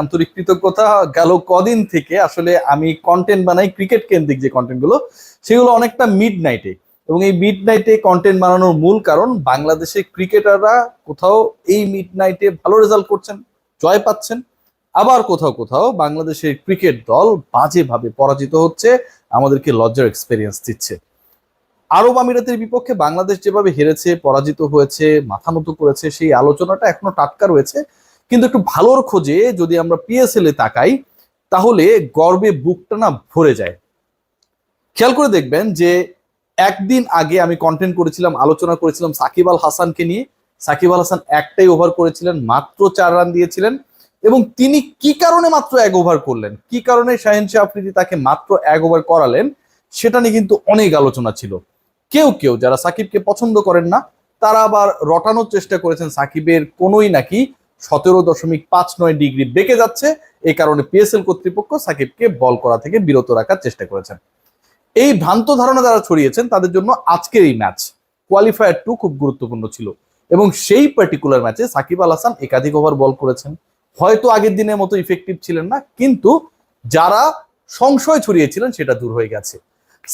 আন্তরিক কৃতজ্ঞতা। গেল কদিন থেকে আসলে আমি কন্টেন্ট বানাই, ক্রিকেট কেন্দ্রিক যে কন্টেন্ট গুলো সেগুলো অনেকটা মিড নাইটে, এবং এই মিড নাইটে কন্টেন্ট বানানোর মূল কারণ বাংলাদেশের ক্রিকেটাররা কোথাও এই মিড নাইটে ভালো রেজাল্ট করছেন, জয় পাচ্ছেন, আবার কোথাও কোথাও বাংলাদেশের ক্রিকেট দল বাজেভাবে পরাজিত হচ্ছে, আমাদেরকে লজ্জার এক্সপেরিয়েন্স দিচ্ছে। আরব আমিরাতের বিপক্ষে বাংলাদেশ যেভাবে হেরেছে, পরাজিত হয়েছে, মাথা নত করেছে, সেই আলোচনাটা এখনো টাটকা রয়েছে। কিন্তু একটু ভালোর খোঁজে যদি আমরা পিএসএল এ তাকাই তাহলে গর্বে বুকটা না ভরে যায়। খেয়াল করে দেখবেন যে একদিন আগে আমি কন্টেন্ট করেছিলাম, আলোচনা করেছিলাম সাকিব আল হাসানকে নিয়ে। সাকিব আল হাসান একটাই ওভার করেছিলেন, মাত্র 4 রান দিয়েছিলেন, এবং তিনি কি কারণে মাত্র 1 ওভার করলেন, কি কারণে শাহিন শাহ আফ্রিদি তাকে মাত্র 1 ওভার করালেন, সেটা নিয়ে কিন্তু অনেক আলোচনা ছিল। কেউ কেউ যারা সাকিবকে পছন্দ করেন না তারা আবার রটানোর চেষ্টা করেছেন সাকিবের কোনোই নাকি 17.59 ডিগ্রি বেঁকে যাচ্ছে, এই কারণে পিএসএল কর্তৃপক্ষ সাকিবকে বল করা থেকে বিরত রাখার চেষ্টা করেছেন। এই ভ্রান্ত ধারণা যারা ছড়িয়েছেন তাদের জন্য আজকের এই ম্যাচ কোয়ালিফায়ার 2 খুব গুরুত্বপূর্ণ ছিল, এবং সেই পার্টিকুলার ম্যাচে সাকিব আল হাসান একাধিক ওভার বল করেছেন। হয়তো আগের দিনের মতো ইফেক্টিভ ছিলেন না, কিন্তু যারা সংশয় ছড়িয়েছিলেন সেটা দূর হয়ে গেছে।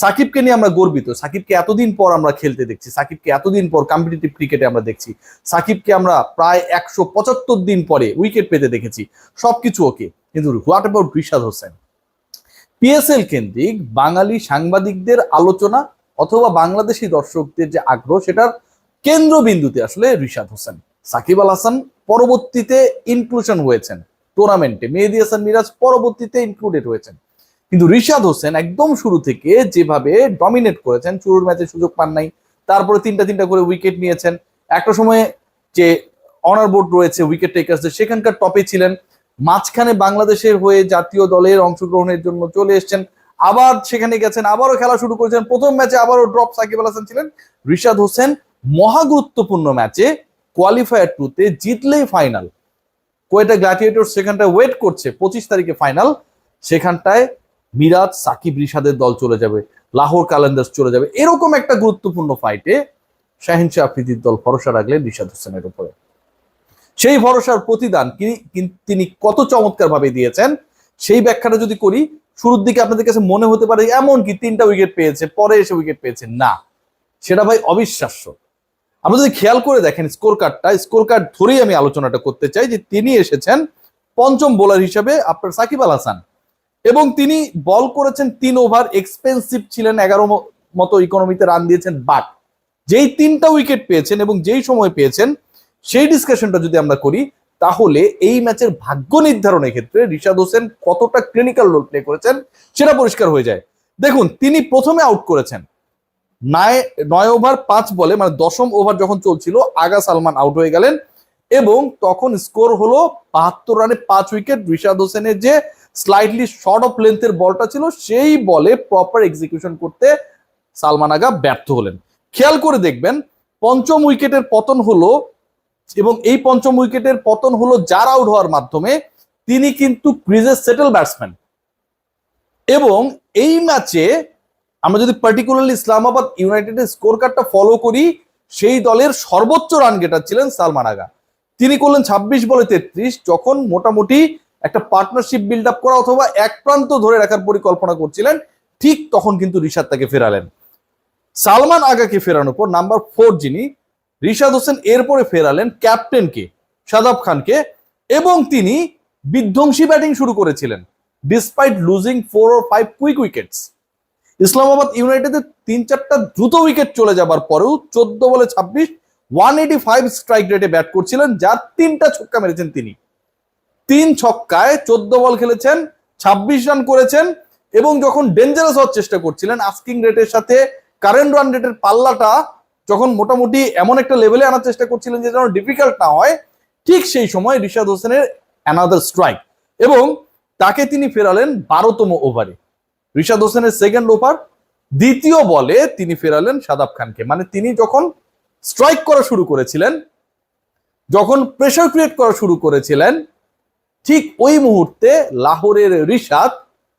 সাকিবকে নিয়ে আমরা গর্বিত। সাকিবকে এতদিন পর আমরা খেলতে দেখছি, সাকিবকে এতদিন পর কম্পিটিটিভ ক্রিকেটে আমরা দেখছি, সাকিবকে আমরা প্রায় 175 দিন পরে উইকেট পেতে দেখেছি, সবকিছু ওকে। কিন্তু what about Rishad Hossain? PSL কেন্দ্রিক বাঙালি সাংবাদিকদের আলোচনা অথবা বাংলাদেশি দর্শকদের যে আগ্রহ, সেটার কেন্দ্রবিন্দুতে আসলে রিশাদ হোসেন। সাকিব আল হাসান পরবর্তীতে ইনক্লুশন হয়েছেন টুর্নামেন্টে, মেহেদী হাসান মিরাজ পরবর্তীতে ইনক্লুডেড হয়েছেন, কিন্তু রিশাদ হোসেন একদম শুরু থেকে যেভাবে ডমিনেট করেছেন, শুরুর ম্যাচে সুযোগ পান নাই, তারপরে তিনটা করে উইকেট নিয়েছেন। একটা সময়ে যে অনার বোর্ড রয়েছে উইকেট টেকার্সদের, সেখানকার টপে ছিলেন। মাঝখানে বাংলাদেশের হয়ে জাতীয় দলের অংশগ্রহণের জন্য চলে এসেছেন, আবার সেখানে গেছেন, আবারও খেলা শুরু করেছেন। প্রথম ম্যাচে আবারও ড্রপ সাকিব আল হাসান ছিলেন। রিশাদ হোসেন মহা গুরুত্বপূর্ণ ম্যাচে কোয়ালিফায়ার 2-তে জিতলেই ফাইনাল, কোয়েটা গ্ল্যাডিয়েটর সেখানটায় ওয়েট করছে, 25 তারিখে ফাইনাল, সেখানটায় মিরাজ সাকিব রিশাদের দল চলে যাবে, লাহোর কালান্দার্স চলে যাবে। এরকম একটা গুরুত্বপূর্ণ ফাইটে শাহিন শাহ আফ্রিদির দল ভরসা রাখলেন রিশাদ হোসেনের উপরে। সেই ভরসার প্রতিদান তিনি কত চমৎকার ভাবে দিয়েছেন সেই ব্যাখ্যাটা যদি করি, শুরুর দিকে আপনাদের কাছে মনে হতে পারে এমন কি 3টা উইকেট পেয়েছে, পরে এসে উইকেট পেয়েছে, না, সেটা ভাই অবিশ্বাস্য। আপনারা যদি খেয়াল করে দেখেন স্কোর কার্ড ধরেই আমি আলোচনাটা করতে চাই যে তিনি এসেছেন পঞ্চম বোলার হিসেবে আপনার সাকিব আল হাসান, এবং তিনি বল করেছেন 3 ওভার, এক্সপেন্সিভ ছিলেন, 11 মতো ইকোনমিতে রান দিয়েছেন, বাট যেই 3টা উইকেট পেয়েছেন এবং যেই সময় পেয়েছেন, সেই ডিসকাশনটা যদি আমরা করি তাহলে এই ম্যাচের ভাগ্য নির্ধারণের ক্ষেত্রে রিশাদ হোসেন কতটা ক্লিনিক্যাল রোল প্লে করেছেন সেটা পরিষ্কার হয়ে যায়। দেখুন, তিনি প্রথমে আউট করেছেন 9 ওভার 5 বলে, মানে 10ম ওভার যখন চলছিল আগা সালমান আউট হয়ে গেলেন, এবং তখন স্কোর হলো 72 রানে 5 উইকেট। রিশাদ হোসেনের যে স্লাইটলি শর্ট অফ লেন্থের বলটা ছিল, সেই বলে প্রপার এক্সিকিউশন করতে সালমান আগা ব্যর্থ হলেন। খেয়াল করে দেখবেন পঞ্চম উইকেটের পতন হলো, এবং এই পঞ্চম উইকেটের পতন হলো যার আউট হওয়ার মাধ্যমে, তিনি কিন্তু ক্রিজে সেটেল ব্যাটসম্যান। এবং এই ম্যাচে আমরা যদি পার্টিকুলারলি ইসলামাবাদ ইউনাইটেডের স্কোর কার্ডটা ফলো করি, সেই দলের সর্বোচ্চ রান গেটার ছিলেন সালমান আগা। তিনি করলেন 26 বলে 33, যখন মোটামুটি একটা পার্টনারশিপ বিল্ড আপ করা অথবা এক প্রান্ত ধরে রাখার পরিকল্পনা করছিলেন, ঠিক তখন কিন্তু রিশাদ তাকে ফেরালেন। সালমান আগাকে ফেরানোর পর নাম্বার 4 যিনি রিশাদ হোসেন, এরপরে ফেরালেন ক্যাপ্টেনকে শাদাব খানকে, এবং তিনি বিধ্বংসী ব্যাটিং শুরু করেছিলেন despite losing 4 or 5 quick wickets. Islamabad ইউনাইটেডের 3-4টা দ্রুত উইকেট চলে যাবার পরেও 14 বলে 26, 185 স্ট্রাইক রেটে ব্যাট করছিলেন, যার 3টা ছক্কা মেরেছেন তিনি। 3 ছক্কায় 14 বল খেলেছেন, 26 রান করেছেন, এবং যখন ডেঞ্জারাস হওয়ার চেষ্টা করছিলেন, আস্কিং রেটের সাথে কারেন্ট রান রেটের পাল্লাটা যখন মোটামুটি এমন একটা লেভেলে আনার চেষ্টা করছিলেন যে যেন ডিফিকাল্ট না হয়, ঠিক সেই সময় রিশাদ হোসেনের অ্যানাদার স্ট্রাইক, এবং তাকে তিনি ফেরালেন 12তম ওভারে। রিশাদ হোসেনের সেকেন্ড ওভার, দ্বিতীয় বলে তিনি ফেরালেন শাদাব খানকে। মানে তিনি যখন স্ট্রাইক করা শুরু করেছিলেন, যখন প্রেসার ক্রিয়েট করা শুরু করেছিলেন, ঠিক ওই মুহূর্তে লাহোরের Rishad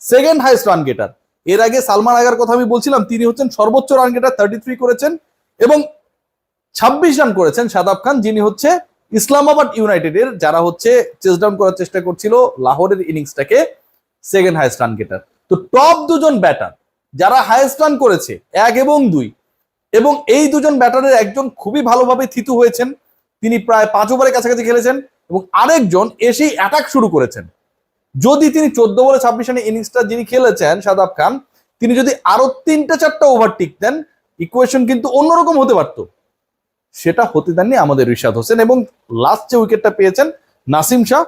second highest run getter. এর আগে সালমান আগার কথা আমি বলছিলাম, তিনি হচ্ছেন সর্বোচ্চ রান গেটার, 33 করেছেন, এবং 26 রান করেছেন শাদাব খান, যিনি হচ্ছে ইসলামাবাদ ইউনাইটেডের যারা হচ্ছে চেস ডাউন করার চেষ্টা করছিল লাহোরের ইনিংসটাকে, সেকেন্ড হাইয়েস্ট রান গেটার। তো টপ দুজন ব্যাটার যারা হাইয়েস্ট রান করেছে 1 এবং 2, এবং এই দুজন ব্যাটারের একজন খুবই ভালোভাবে থিতু হয়েছেন, তিনি প্রায় 5 ওভারের কাছাকাছি খেলেছেন, এবং আরেকজন এসেই অ্যাটাক শুরু করেছেন। যদি তিনি 14 বলে 26 রানের ইনিংসটা যিনি খেলেছেন শাদাব খান, তিনি যদি আরো 3-4টা ওভার টিকতেন, ইকুয়েশন কিন্তু অন্যরকম হতে পারত। সেটা হতে দেননি আমাদের রিশাদ হোসেন, এবং লাস্ট যে উইকেটটা পেয়েছেন নাসিম শাহ,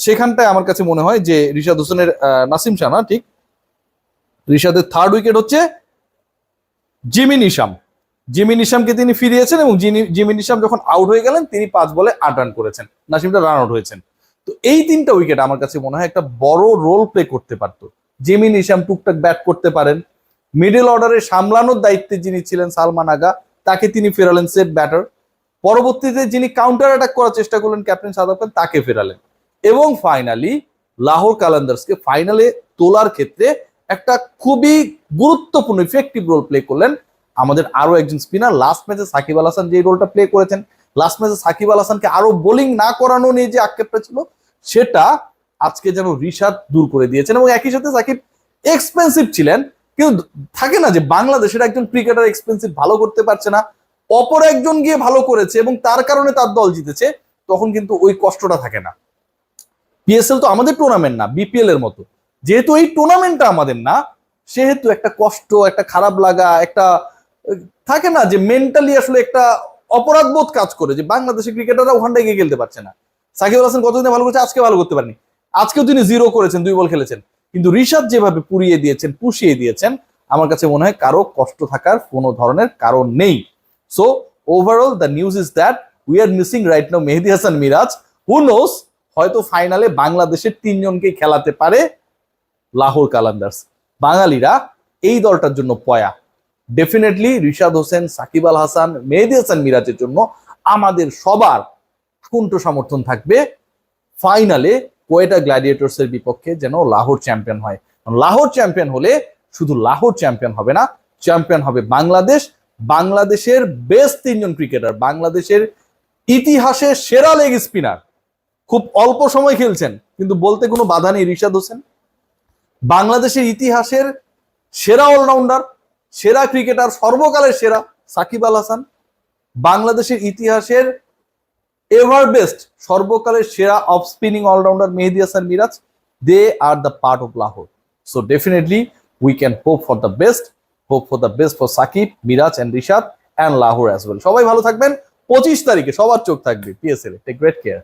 সেখানটায় আমার কাছে মনে হয় যে রিশাদ হোসেনের, নাসিম শাহ না, ঠিক রিশাদের থার্ড উইকেট হচ্ছে জিমি নিশাম। জিমি নিশামকে তিনি ফিরিয়েছেন, এবং জিমি নিশাম যখন আউট হয়ে গেলেন তিনি 5 বলে 8 রান করেছেন, নাসিমটা রান আউট হয়েছেন। তো এই 3টা উইকেট আমার কাছে মনে হয় একটা বড় রোল প্লে করতে পারতো। জিমি নিশাম টুকটাক ব্যাট করতে পারেন, মিডল অর্ডারে সামলানোর দায়িত্বে যিনি ছিলেন সালমান আগা, তাকে তিনি ফেরালেন সেট ব্যাটার। পরবর্তীতে যিনি কাউন্টার অ্যাটাক করার চেষ্টা করলেন ক্যাপ্টেন শাদাব খান, তাকে ফেরালেন, এবং ফাইনালি লাহোর কালান্দার্সকে ফাইনালে তোলার ক্ষেত্রে একটা খুবই গুরুত্বপূর্ণ ইফেক্টিভ রোল প্লে করলেন আমাদের আরো একজন স্পিনার। লাস্ট ম্যাচে সাকিব আল হাসান যে রোলটা প্লে করেছেন, লাস্ট ম্যাচে সাকিব আল হাসানকে আরো বোলিং না করানো নিয়ে যে আক্ষেপটা ছিল, সেটা আজকে যেন রিশাদ দূর করে দিয়েছেন। এবং একই সাথে সাকিব এক্সপেন্সিভ ছিলেন, কিন্তু থাকে না যে বাংলাদেশের একজন ক্রিকেটার এক্সপেন্সিভ ভালো করতে পারছে না, অপর একজন গিয়ে ভালো করেছে এবং তার কারণে তার দল জিতেছে, তখন কিন্তু ওই কষ্টটা থাকে না। পিএসএল তো আমাদের টুর্নামেন্ট না, বিপিএল এর মতো, যেহেতু এই টুর্নামেন্টটা আমাদের না, সেহেতু একটা কষ্ট, একটা খারাপ লাগা, একটা থাকে না যে মেন্টালি আসলে একটা অপরাধ বোধ কাজ করে যে বাংলাদেশের ক্রিকেটাররা ওখানটায় গিয়ে খেলতে পারছে না। সাকিব আল হাসান কতদিনে ভালো করেছে, আজকে ভালো করতে পারেনি, আজকেও তিনি 0 করেছেন, 2 বল খেলেছেন, কিন্তু রিশাদ যেভাবে পুড়িয়ে দিয়েছেন, পুষিয়ে দিয়েছেন, আমার কাছে মনে হয় কারো কষ্ট থাকার কোনো ধরনের কারণ নেই। So overall the news is that we are missing right now Mehedi Hasan Miraz. Who knows, হয়তো ফাইনালে বাংলাদেশের 3 জনকে খেলাতে পারে লাহোর কালান্দার্স। বাঙালিরা এই দলটার জন্য পয়া। ডেফিনেটলি রিশাদ হোসেন, সাকিব আল হাসান, মেহেদী হাসান মিরাজের জন্য আমাদের সবার কুণ্ঠ সমর্থন থাকবে ফাইনালে কোয়েটা গ্ল্যাডিয়েটর্স এর বিপক্ষে যেন লাহোর চ্যাম্পিয়ন হয়। লাহোর চ্যাম্পিয়ন হলে শুধু লাহোর চ্যাম্পিয়ন হবে না, চ্যাম্পিয়ন হবে বাংলাদেশ। বাংলাদেশের বেস্ট 3 জন ক্রিকেটার, বাংলাদেশের ইতিহাসের সেরা লেগ স্পিনার, খুব অল্প সময় খেলছেন কিন্তু বলতে কোনো বাধা নেই রিশাদ হোসেন। বাংলাদেশের ইতিহাসের সেরা অলরাউন্ডার, সেরা ক্রিকেটার, সর্বকালের সেরা সাকিব আল হাসান। বাংলাদেশের ইতিহাসের এভার বেস্ট, সর্বকালের সেরা of spinning allrounder Mehedi Hasan Miraz. They are the part of Lahore. So definitely we can hope for the best, hope for the best for Shakib, Miraz and Rishad and Lahore as well. সবাই ভালো থাকবেন। 25 তারিখে সবার চোখ থাকবে পিএসএল এ। Take great care.